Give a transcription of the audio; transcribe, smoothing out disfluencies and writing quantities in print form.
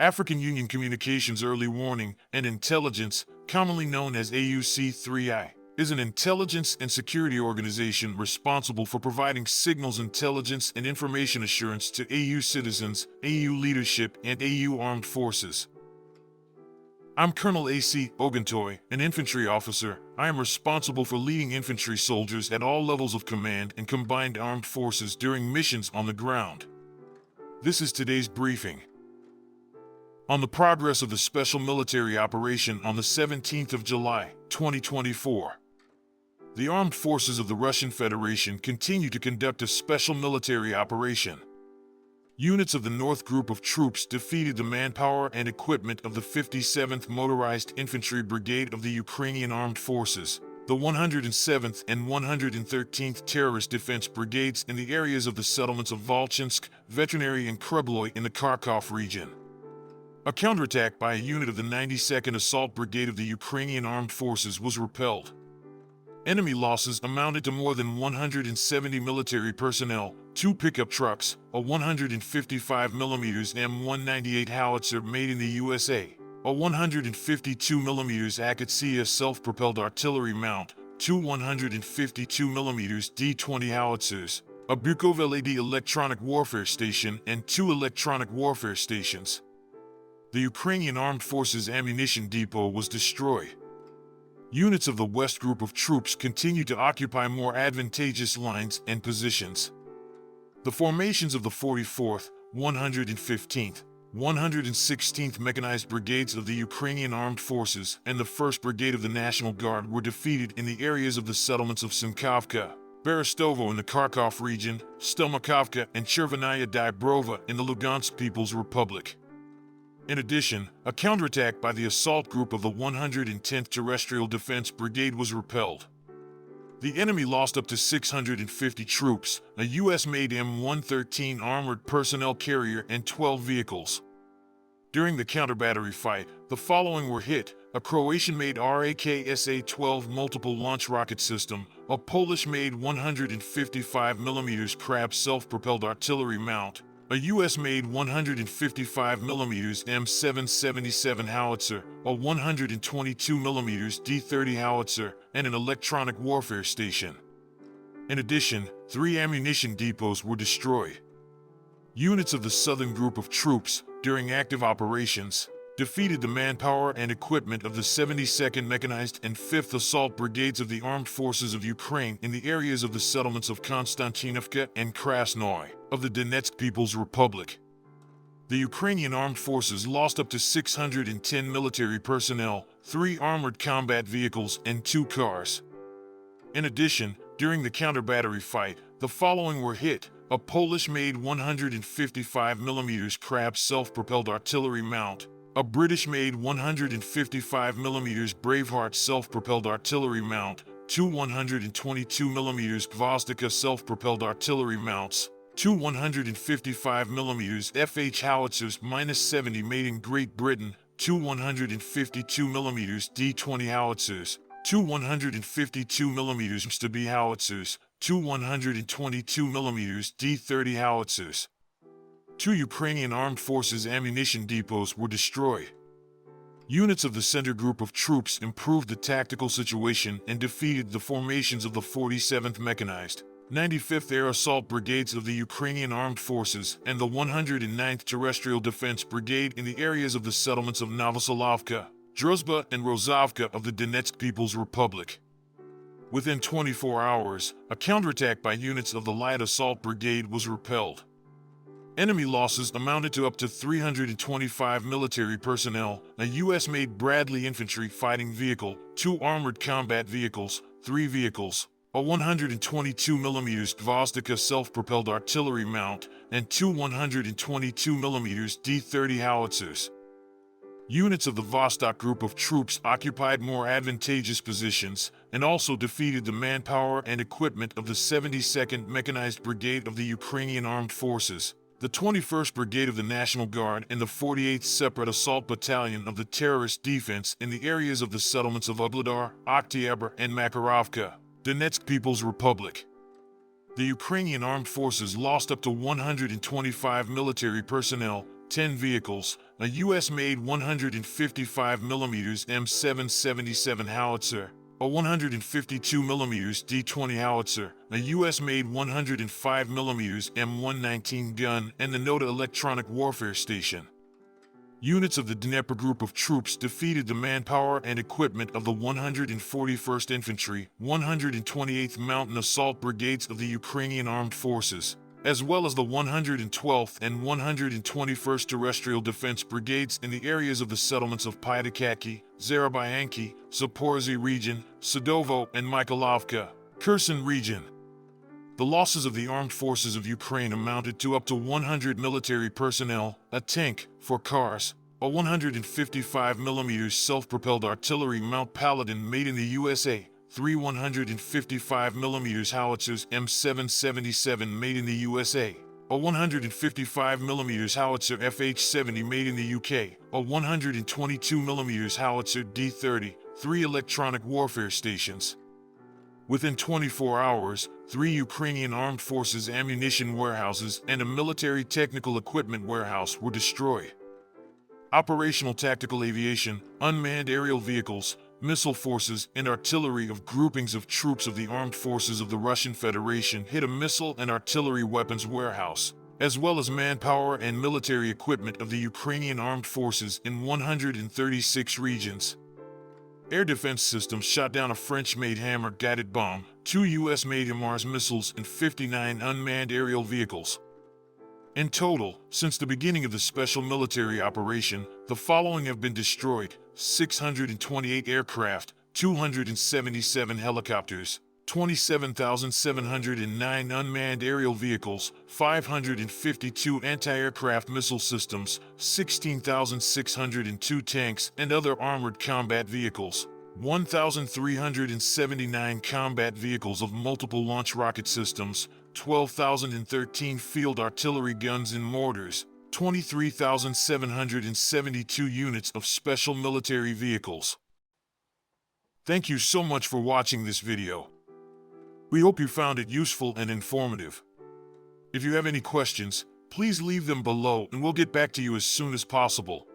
African Union Communications Early Warning and Intelligence, commonly known as AUC3I, is an intelligence and security organization responsible for providing signals intelligence and information assurance to AU citizens, AU leadership, and AU armed forces. I'm Colonel A.C. Oguntoye, an infantry officer. I am responsible for leading infantry soldiers at all levels of command and combined armed forces during missions on the ground. This is today's briefing. On the progress of the special military operation on the 17th of July, 2024. The armed forces of the Russian Federation continue to conduct a special military operation. Units of the North Group of troops defeated the manpower and equipment of the 57th Motorized Infantry Brigade of the Ukrainian Armed Forces, the 107th and 113th Terrorist Defense Brigades in the areas of the settlements of Volchansk, Veterinary and Krubloy in the Kharkov region. A counterattack by a unit of the 92nd Assault Brigade of the Ukrainian Armed Forces was repelled. Enemy losses amounted to more than 170 military personnel, 2 pickup trucks, a 155mm M198 howitzer made in the USA, a 152mm Akatsiya self-propelled artillery mount, 2 152mm D20 howitzers, a Bukovelady electronic warfare station, and 2 electronic warfare stations. The Ukrainian Armed Forces ammunition depot was destroyed. Units of the West Group of troops continue to occupy more advantageous lines and positions. The formations of the 44th, 115th, 116th Mechanized Brigades of the Ukrainian Armed Forces and the 1st Brigade of the National Guard were defeated in the areas of the settlements of Simkovka, Berestovo in the Kharkov region, Stelmakovka and Chervenaya Dybrova in the Lugansk People's Republic. In addition, a counterattack by the assault group of the 110th Terrestrial Defense Brigade was repelled. The enemy lost up to 650 troops, a U.S.-made M113 armored personnel carrier, and 12 vehicles. During the counter-battery fight, the following were hit: a Croatian-made RAK-SA-12 multiple launch rocket system, a Polish-made 155mm Krab self-propelled artillery mount, a U.S.-made 155mm M777 howitzer, a 122mm D30 howitzer, and an electronic warfare station. In addition, 3 ammunition depots were destroyed. Units of the Southern Group of troops, during active operations, defeated the manpower and equipment of the 72nd Mechanized and 5th Assault Brigades of the Armed Forces of Ukraine in the areas of the settlements of Konstantinovka and Krasnoye of the Donetsk People's Republic. The Ukrainian Armed Forces lost up to 610 military personnel, 3 armored combat vehicles, and 2 cars. In addition, during the counter-battery fight, the following were hit: a Polish-made 155mm Krab self-propelled artillery mount, a British-made 155mm Braveheart self-propelled artillery mount, 2 122mm Gvozdika self-propelled artillery mounts, 2 155mm FH howitzers -70 made in Great Britain, 2 152mm D20 howitzers, 2 152mm Mstabee howitzers, 2 122mm D30 howitzers. 2 Ukrainian Armed Forces ammunition depots were destroyed. Units of the Center Group of troops improved the tactical situation and defeated the formations of the 47th Mechanized, 95th Air Assault Brigades of the Ukrainian Armed Forces and the 109th Terrestrial Defense Brigade in the areas of the settlements of Novosolovka, Druzhba, and Rozovka of the Donetsk People's Republic. Within 24 hours, a counterattack by units of the Light Assault Brigade was repelled. Enemy losses amounted to up to 325 military personnel, a U.S.-made Bradley infantry fighting vehicle, 2 armored combat vehicles, 3 vehicles, a 122mm Gvozdika self-propelled artillery mount, and 2 122mm D30 howitzers. Units of the Vostok Group of troops occupied more advantageous positions and also defeated the manpower and equipment of the 72nd Mechanized Brigade of the Ukrainian Armed Forces, the 21st Brigade of the National Guard, and the 48th Separate Assault Battalion of the Terrorist Defense in the areas of the settlements of Ugledar, Oktyabr, and Makarovka, Donetsk People's Republic. The Ukrainian Armed Forces lost up to 125 military personnel, 10 vehicles, a U.S.-made 155mm M777 howitzer, a 152mm D-20 howitzer, a U.S.-made 105mm M119 gun, and the Nota electronic warfare station. Units of the Dnieper Group of troops defeated the manpower and equipment of the 141st Infantry, 128th Mountain Assault Brigades of the Ukrainian Armed Forces, as well as the 112th and 121st Terrestrial Defense Brigades in the areas of the settlements of Pyatykaki, Zarobyanki, Zaporozhye region, Sadovo, and Mykolavka, Kherson region. The losses of the armed forces of Ukraine amounted to up to 100 military personnel, a tank, 4 cars, a 155mm self-propelled artillery Mount Paladin made in the USA, 3 155mm howitzers M777 made in the USA, a 155mm howitzer FH-70 made in the UK, a 122mm howitzer D-30, 3 electronic warfare stations. Within 24 hours, 3 Ukrainian Armed Forces ammunition warehouses and a military technical equipment warehouse were destroyed. Operational tactical aviation, unmanned aerial vehicles, missile forces, and artillery of groupings of troops of the armed forces of the Russian Federation hit a missile and artillery weapons warehouse, as well as manpower and military equipment of the Ukrainian Armed Forces in 136 regions. Air defense systems shot down a French-made Hammer-guided bomb, 2 U.S.-made HIMARS missiles, and 59 unmanned aerial vehicles. In total, since the beginning of the special military operation, the following have been destroyed: 628 aircraft, 277 helicopters, 27,709 unmanned aerial vehicles, 552 anti-aircraft missile systems, 16,602 tanks and other armored combat vehicles, 1,379 combat vehicles of multiple launch rocket systems, 12,013 field artillery guns and mortars, 23,772 units of special military vehicles. Thank you so much for watching this video. We hope you found it useful and informative. If you have any questions, please leave them below and we'll get back to you as soon as possible.